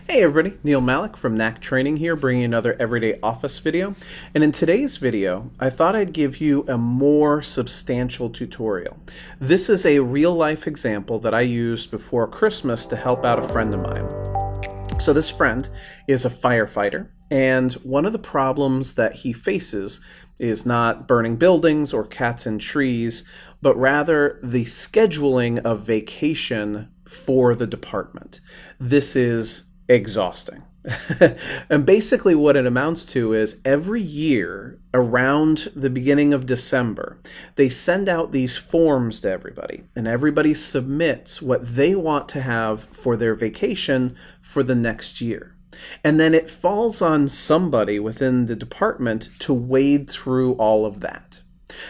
Hey everybody, Neil Malik from Knack Training here, bringing another everyday office video. And in today's video, I thought I'd give you a more substantial tutorial. This is a real-life example that I used before Christmas to help out a friend of mine. So this friend is a firefighter, and one of the problems that he faces is not burning buildings or cats in trees, but rather the scheduling of vacation for the department. This is exhausting. And basically what it amounts to is every year around the beginning of December, they send out these forms to everybody, and everybody submits what they want to have for their vacation for the next year. And then it falls on somebody within the department to wade through all of that.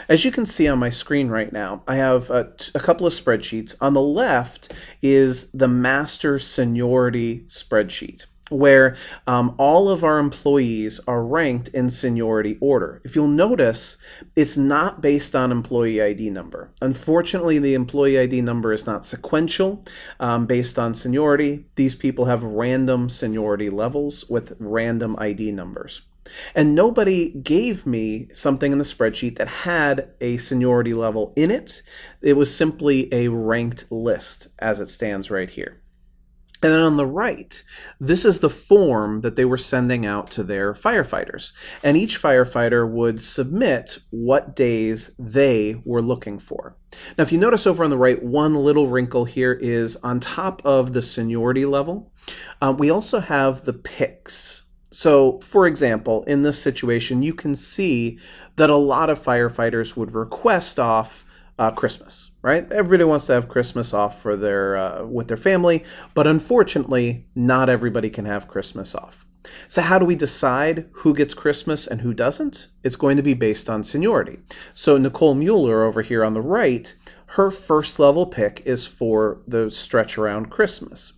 As you can see on my screen right now, I have a couple of spreadsheets. On the left is the master seniority spreadsheet, where all of our employees are ranked in seniority order. If you'll notice, it's not based on employee ID number. Unfortunately, the employee ID number is not sequential based on seniority. These people have random seniority levels with random ID numbers. And nobody gave me something in the spreadsheet that had a seniority level in it. It was simply a ranked list as it stands right here. And then on the right, this is the form that they were sending out to their firefighters. And each firefighter would submit what days they were looking for. Now, if you notice over on the right, one little wrinkle here is on top of the seniority level, we also have the picks. So, for example, in this situation, you can see that a lot of firefighters would request off Christmas, right? Everybody wants to have Christmas off for their with their family, but unfortunately, not everybody can have Christmas off. So how do we decide who gets Christmas and who doesn't? It's going to be based on seniority. So Nicole Mueller over here on the right, her first level pick is for the stretch around Christmas.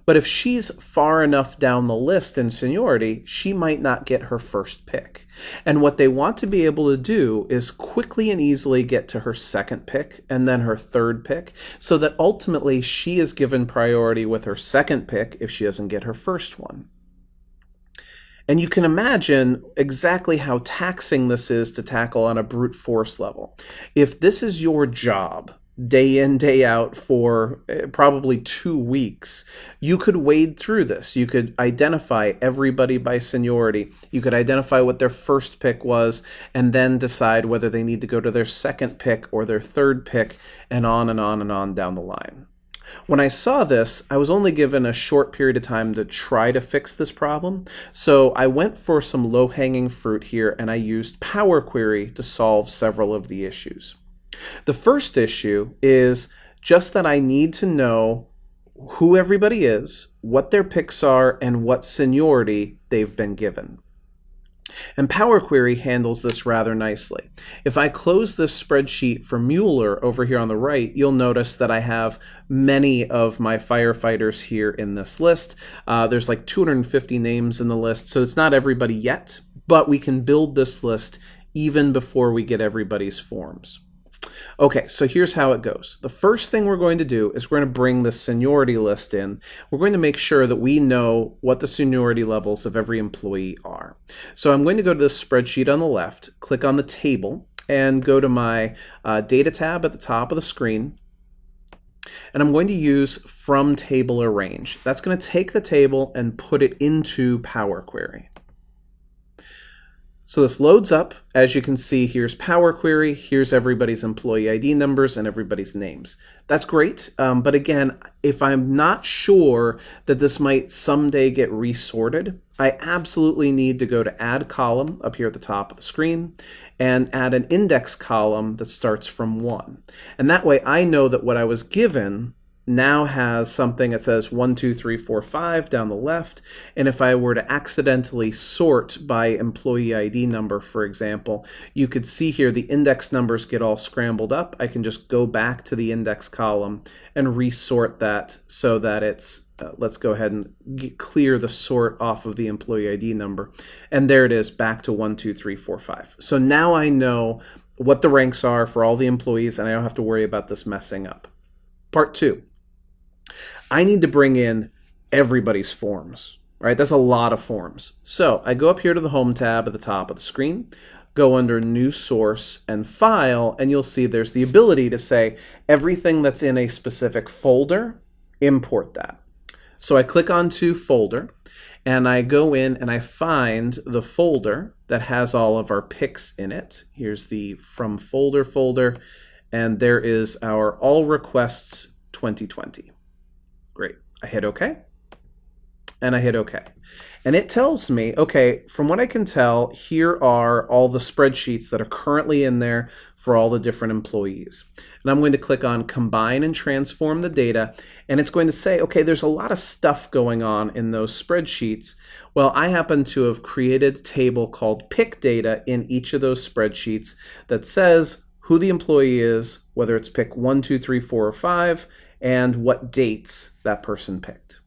But if she's far enough down the list in seniority, she might not get her first pick. And what they want to be able to do is quickly and easily get to her second pick and then her third pick, so that ultimately she is given priority with her second pick if she doesn't get her first one. And you can imagine exactly how taxing this is to tackle on a brute force level. If this is your job, day in, day out for probably 2 weeks, you could wade through this. You could identify everybody by seniority. You could identify what their first pick was and then decide whether they need to go to their second pick or their third pick, and on and on and on down the line. When I saw this, I was only given a short period of time to try to fix this problem. So I went for some low-hanging fruit here, and I used Power Query to solve several of the issues. The first issue is just that I need to know who everybody is, what their picks are, and what seniority they've been given. And Power Query handles this rather nicely. If I close this spreadsheet for Mueller over here on the right, you'll notice that I have many of my firefighters here in this list. There's like 250 names in the list, so it's not everybody yet, but we can build this list even before we get everybody's forms. Okay, so here's how it goes. The first thing we're going to do is we're going to bring the seniority list in. We're going to make sure that we know what the seniority levels of every employee are. So I'm going to go to this spreadsheet on the left, click on the table, and go to my data tab at the top of the screen. And I'm going to use from table arrange. That's going to take the table and put it into Power Query. So this loads up. As you can see, here's Power Query, here's everybody's employee ID numbers and everybody's names. That's great, but again, if I'm not sure that this might someday get resorted, I absolutely need to go to Add Column up here at the top of the screen and add an index column that starts from 1. And that way I know that what I was given now has something that says 1, 2, 3, 4, 5 down the left. And if I were to accidentally sort by employee ID number, for example, you could see here the index numbers get all scrambled up. I can just go back to the index column and resort that so that it's, let's go ahead and clear the sort off of the employee ID number. And there it is, back to 1, 2, 3, 4, 5. So now I know what the ranks are for all the employees, and I don't have to worry about this messing up. Part 2. I need to bring in everybody's forms, right? That's a lot of forms. So I go up here to the Home tab at the top of the screen, go under New Source and File, and you'll see there's the ability to say everything that's in a specific folder, import that. So I click onto Folder, and I go in and I find the folder that has all of our picks in it. Here's the From Folder folder, and there is our All Requests 2020. Great. I hit OK, and I hit OK. And it tells me, okay, from what I can tell, here are all the spreadsheets that are currently in there for all the different employees. And I'm going to click on Combine and Transform the Data, and it's going to say, okay, there's a lot of stuff going on in those spreadsheets. Well, I happen to have created a table called Pick Data in each of those spreadsheets that says who the employee is, whether it's pick 1, 2, 3, 4, or 5, and what dates that person picked.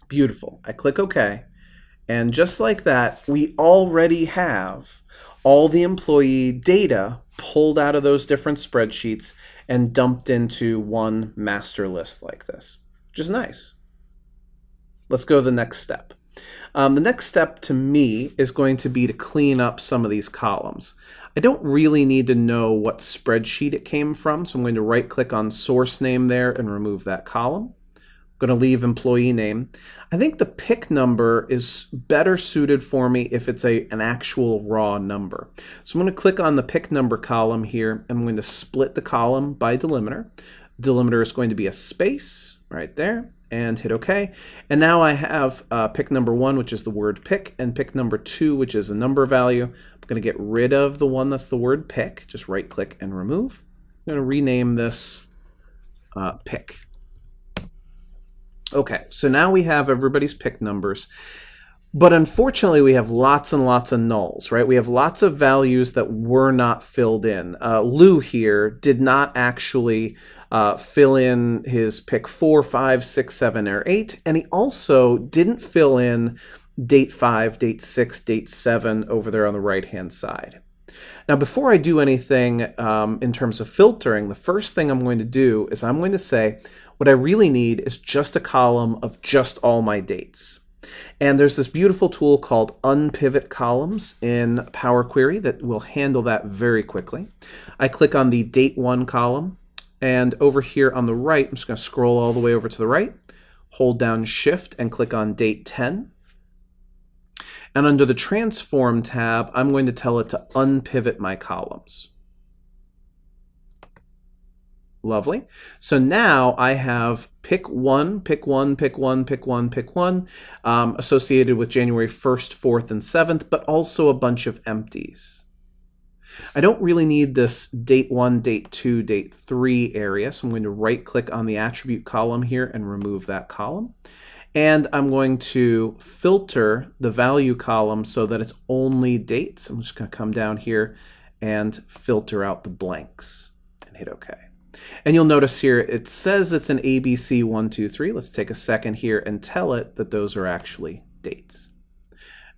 Beautiful. I click OK. And just like that, we already have all the employee data pulled out of those different spreadsheets and dumped into one master list like this, which is nice. Let's go to the next step. The next step to me is going to be to clean up some of these columns. I don't really need to know what spreadsheet it came from, so I'm going to right-click on source name there and remove that column. I'm going to leave employee name. I think the pick number is better suited for me if it's an actual raw number. So I'm going to click on the pick number column here, and I'm going to split the column by delimiter. Delimiter is going to be a space right there, and hit OK. And now I have pick number 1, which is the word pick, and pick number 2, which is a number value. I'm going to get rid of the one that's the word pick. Just right-click and remove. I'm going to rename this pick. Okay, so now we have everybody's pick numbers, but unfortunately we have lots and lots of nulls, right? We have lots of values that were not filled in. Lou here did not actually fill in his pick 4, 5, 6, 7, or 8, and he also didn't fill in date 5, date 6, date 7 over there on the right-hand side. Now, before I do anything in terms of filtering, the first thing I'm going to do is I'm going to say, what I really need is just a column of just all my dates. And there's this beautiful tool called Unpick Columns in Power Query that will handle that very quickly. I click on the Date 1 column, and over here on the right, I'm just going to scroll all the way over to the right, hold down Shift, and click on Date 10. And under the Transform tab, I'm going to tell it to unpivot my columns. Lovely. So now I have pick 1, pick 1, pick 1, pick 1, pick 1, associated with January 1st, 4th, and 7th, but also a bunch of empties. I don't really need this date 1, date 2, date 3 area, so I'm going to right-click on the attribute column here and remove that column. And I'm going to filter the value column so that it's only dates. I'm just going to come down here and filter out the blanks and hit OK. And you'll notice here it says it's an ABC 1, 2, 3. Let's take a second here and tell it that those are actually dates.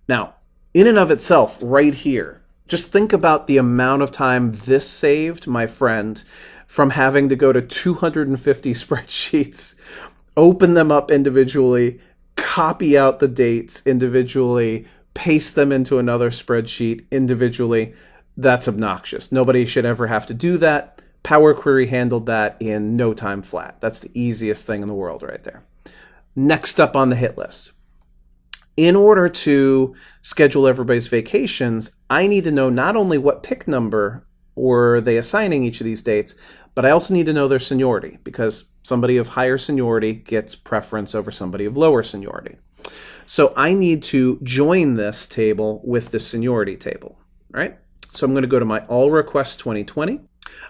Now, in and of itself, right here, just think about the amount of time this saved my friend from having to go to 250 spreadsheets, open them up individually, copy out the dates individually, paste them into another spreadsheet individually. That's obnoxious. Nobody should ever have to do that. Power Query handled that in no time flat. That's the easiest thing in the world right there. Next up on the hit list. In order to schedule everybody's vacations, I need to know not only what pick number were they assigning each of these dates, but I also need to know their seniority, because somebody of higher seniority gets preference over somebody of lower seniority. So I need to join this table with the seniority table, right? So I'm going to go to my All Requests 2020.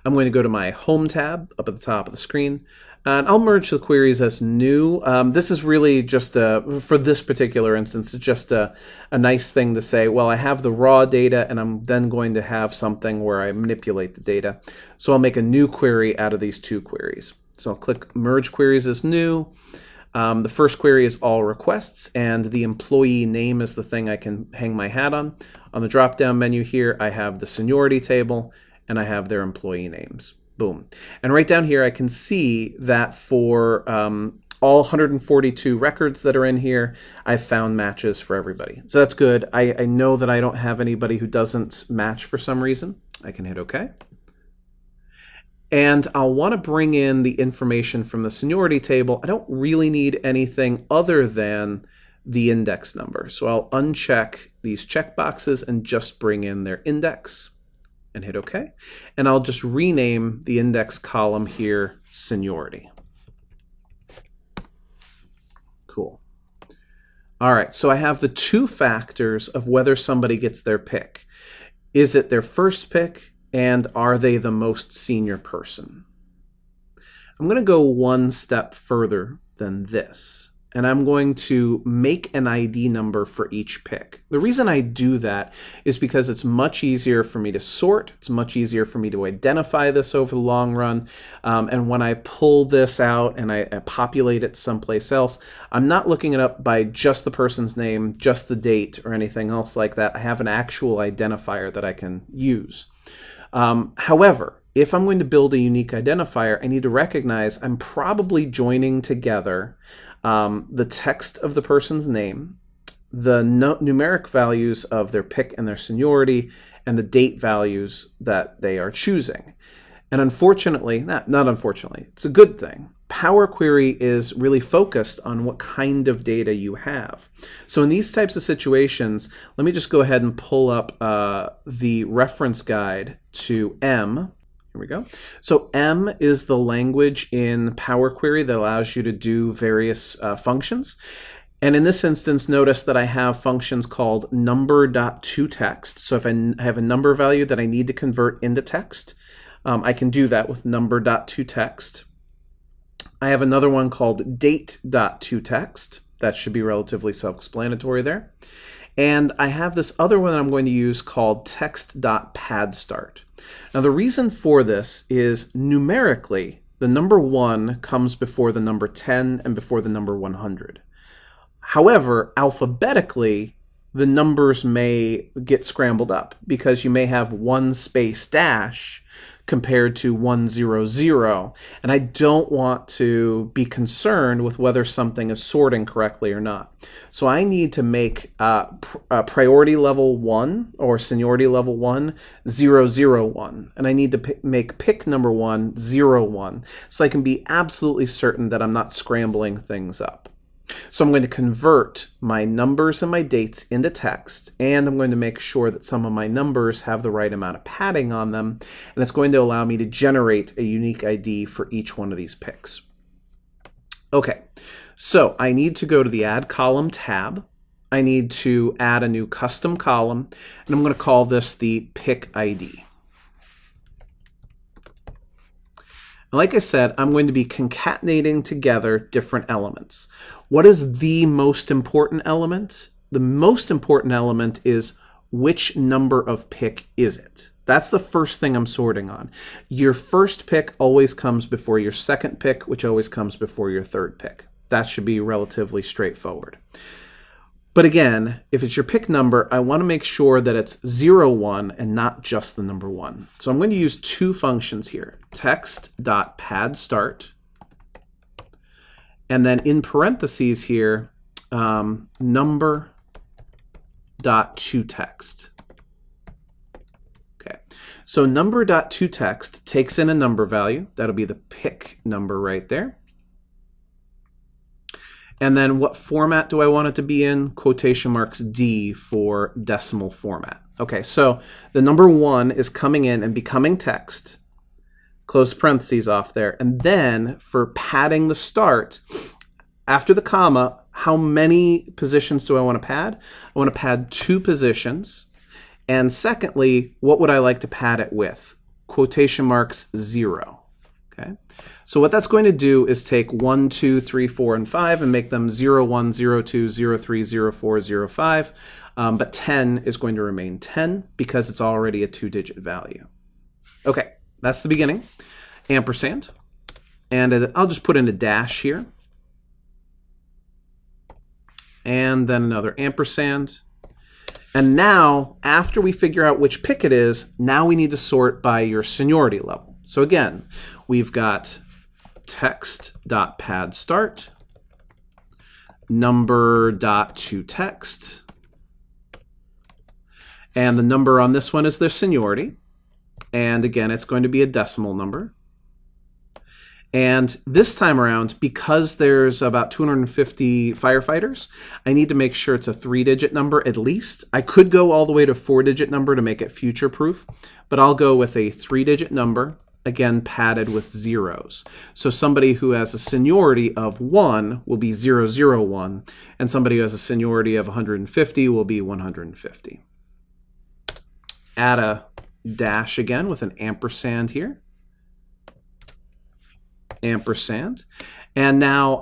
I'm going to go to my Home tab up at the top of the screen, and I'll merge the queries as new. This is really just, for this particular instance, it's just a nice thing to say, well, I have the raw data, and I'm then going to have something where I manipulate the data. So I'll make a new query out of these two queries. So I'll click Merge Queries as New. The first query is All Requests, and the employee name is the thing I can hang my hat on. On the drop-down menu here, I have the seniority table, and I have their employee names. Boom. And right down here, I can see that for all 142 records that are in here, I've found matches for everybody. So that's good. I know that I don't have anybody who doesn't match for some reason. I can hit OK. And I'll want to bring in the information from the seniority table. I don't really need anything other than the index number. So I'll uncheck these checkboxes and just bring in their index and hit OK. And I'll just rename the index column here seniority. Cool. All right, so I have the two factors of whether somebody gets their pick. Is it their first pick? And are they the most senior person? I'm going to go one step further than this, and I'm going to make an ID number for each pick. The reason I do that is because it's much easier for me to sort. It's much easier for me to identify this over the long run. And when I pull this out and I populate it someplace else, I'm not looking it up by just the person's name, just the date, or anything else like that. I have an actual identifier that I can use. However, if I'm going to build a unique identifier, I need to recognize I'm probably joining together the text of the person's name, the numeric values of their pick and their seniority, and the date values that they are choosing. And unfortunately, not unfortunately, it's a good thing. Power Query is really focused on what kind of data you have. So in these types of situations, let me just go ahead and pull up the reference guide to M. Here we go. So M is the language in Power Query that allows you to do various functions. And in this instance, notice that I have functions called number.toText. So if I have a number value that I need to convert into text, I can do that with number.toText. I have another one called date.toText. That should be relatively self-explanatory there. And I have this other one that I'm going to use called text.padStart. Now the reason for this is numerically, the number 1 comes before the number 10 and before the number 100. However, alphabetically, the numbers may get scrambled up because you may have 1 space dash compared to 100, and I don't want to be concerned with whether something is sorting correctly or not. So I need to make priority level 1 or seniority level 1 001, and I need to make pick number 1 01, so I can be absolutely certain that I'm not scrambling things up. So I'm going to convert my numbers and my dates into text, and I'm going to make sure that some of my numbers have the right amount of padding on them, and it's going to allow me to generate a unique ID for each one of these picks. Okay, so I need to go to the Add Column tab. I need to add a new custom column, and I'm going to call this the Pick ID. Like I said, I'm going to be concatenating together different elements. What is the most important element? The most important element is which number of pick is it? That's the first thing I'm sorting on. Your first pick always comes before your second pick, which always comes before your third pick. That should be relatively straightforward. But again, if it's your pick number, I want to make sure that it's 01 and not just the number 1. So I'm going to use two functions here, text.padStart, and then in parentheses here, number.toText. Okay, so number.toText takes in a number value. That'll be the pick number right there. And then what format do I want it to be in? Quotation marks D for decimal format. Okay, so the number 1 is coming in and becoming text. Close parentheses off there. And then for padding the start, after the comma, how many positions do I want to pad? I want to pad 2 positions. And secondly, what would I like to pad it with? Quotation marks 0. Okay. So what that's going to do is take 1, 2, 3, 4, and 5 and make them 0, 1, 0, 2, 0, 3, 0, 4, 0, 5. But 10 is going to remain 10 because it's already a 2-digit value. Okay, that's the beginning. Ampersand. And I'll just put in a dash here. And then another ampersand. And now, after we figure out which pick it is, now we need to sort by your seniority level. So again, we've got text.padStart, number.toText. And the number on this one is their seniority. And again, it's going to be a decimal number. And this time around, because there's about 250 firefighters, I need to make sure it's a 3-digit number at least. I could go all the way to a 4-digit number to make it future-proof, but I'll go with a 3-digit number, again, padded with zeros. So somebody who has a seniority of 1 will be 001, and somebody who has a seniority of 150 will be 150. Add a dash again with an ampersand here. Ampersand. And now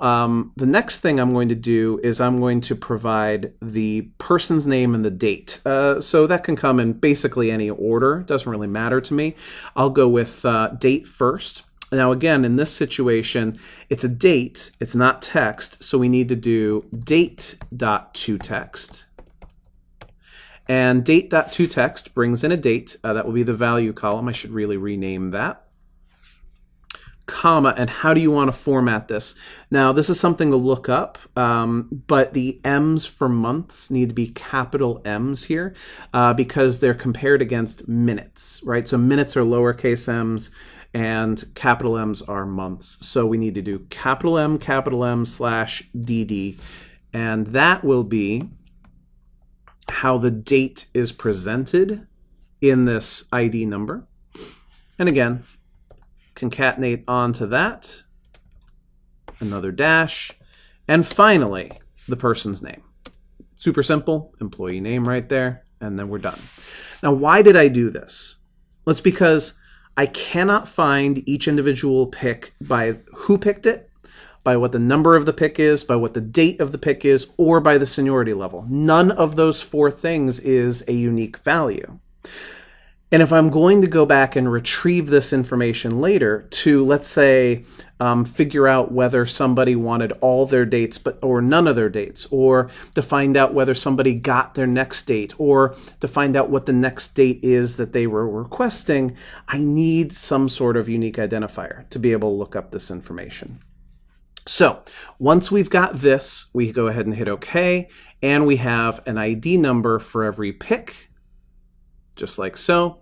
the next thing I'm going to do is I'm going to provide the person's name and the date. So that can come in basically any order. It doesn't really matter to me. I'll go with date first. Now again, in this situation, it's a date. It's not text. So we need to do date.toText. And date.toText brings in a date. That will be the value column. I should really rename that. Comma, and how do you want to format this? Now, this is something to look up, but the M's for months need to be capital M's here because they're compared against minutes, right? So minutes are lowercase m's and capital M's are months. So we need to do capital M /DD, and that will be how the date is presented in this ID number. And again, concatenate onto that, another dash, and finally, the person's name. Super simple, employee name right there, and then we're done. Now, why did I do this? Well, it's because I cannot find each individual pick by who picked it, by what the number of the pick is, by what the date of the pick is, or by the seniority level. None of those 4 things is a unique value. And if I'm going to go back and retrieve this information later to, let's say, figure out whether somebody wanted all their dates or none of their dates, or to find out whether somebody got their next date, or to find out what the next date is that they were requesting, I need some sort of unique identifier to be able to look up this information. So once we've got this, we go ahead and hit OK, and we have an ID number for every pick, just like so.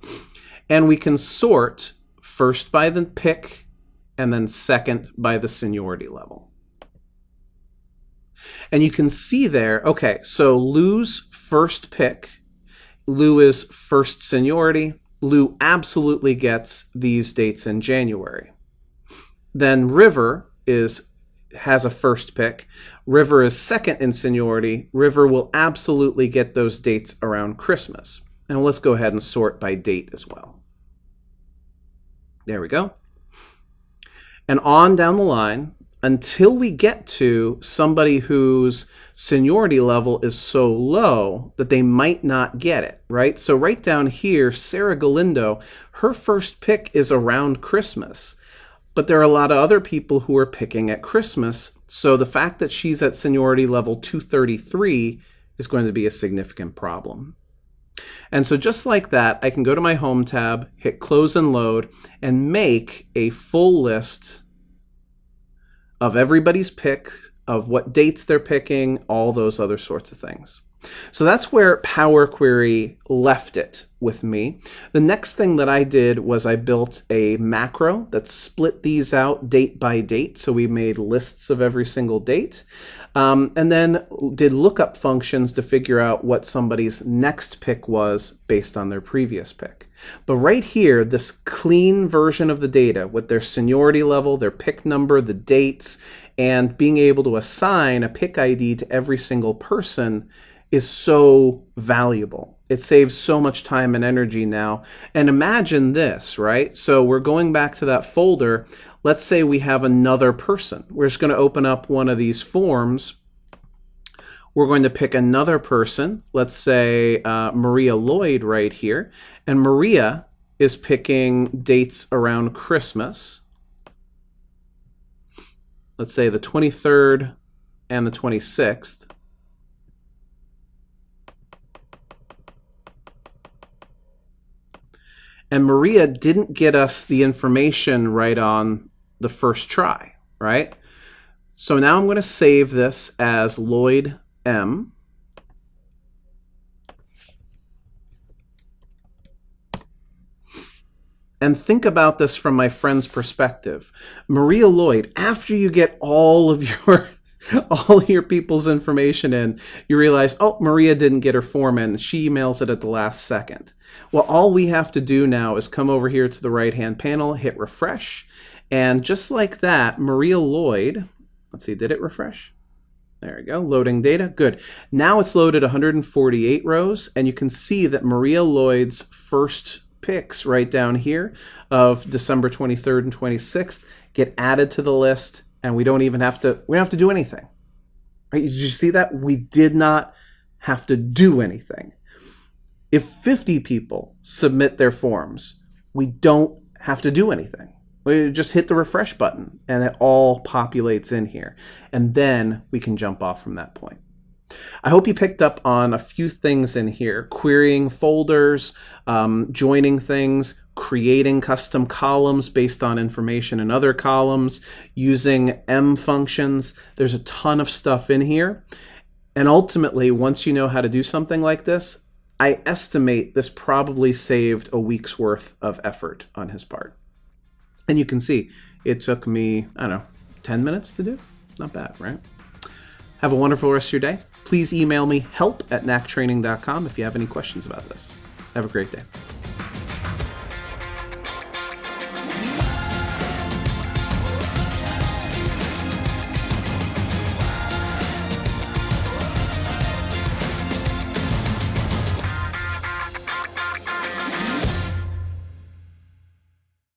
And we can sort first by the pick and then second by the seniority level. And you can see there, okay, so Lou's first pick, Lou is first seniority. Lou absolutely gets these dates in January. Then River has a first pick. River is second in seniority. River will absolutely get those dates around Christmas. And let's go ahead and sort by date as well. There we go. And on down the line until we get to somebody whose seniority level is so low that they might not get it, right? So right down here, Sarah Galindo, her first pick is around Christmas. But there are a lot of other people who are picking at Christmas. So the fact that she's at seniority level 233 is going to be a significant problem. And so just like that, I can go to my Home tab, hit Close and Load, and make a full list of everybody's pick, of what dates they're picking, all those other sorts of things. So that's where Power Query left it with me. The next thing that I did was I built a macro that split these out date by date. So we made lists of every single date. And then did lookup functions to figure out what somebody's next pick was based on their previous pick. But right here, this clean version of the data with their seniority level, their pick number, the dates, and being able to assign a pick ID to every single person is so valuable. It saves so much time and energy now. And imagine this, right? So we're going back to that folder. Let's say we have another person. We're just going to open up one of these forms. We're going to pick another person. Let's say Maria Lloyd right here. And Maria is picking dates around Christmas. Let's say the 23rd and the 26th. And Maria didn't get us the information right on the first try, right? So now I'm going to save this as Lloyd M. And think about this from my friend's perspective. Maria Lloyd, after you get all of your people's information in, you realize, oh, Maria didn't get her form in. She emails it at the last second. Well, all we have to do now is come over here to the right-hand panel, hit refresh. And just like that, Maria Lloyd, let's see, did it refresh? There we go, loading data, good. Now it's loaded 148 rows, and you can see that Maria Lloyd's first picks right down here of December 23rd and 26th get added to the list, and we don't have to do anything. Right? Did you see that? We did not have to do anything. If 50 people submit their forms, we don't have to do anything. We just hit the refresh button and it all populates in here. And then we can jump off from that point. I hope you picked up on a few things in here: querying folders, joining things, creating custom columns based on information in other columns, using M functions. There's a ton of stuff in here. And ultimately, once you know how to do something like this, I estimate this probably saved a week's worth of effort on his part. And you can see it took me, 10 minutes to do. Not bad, right? Have a wonderful rest of your day. Please email me help@knacktraining.com if you have any questions about this. Have a great day.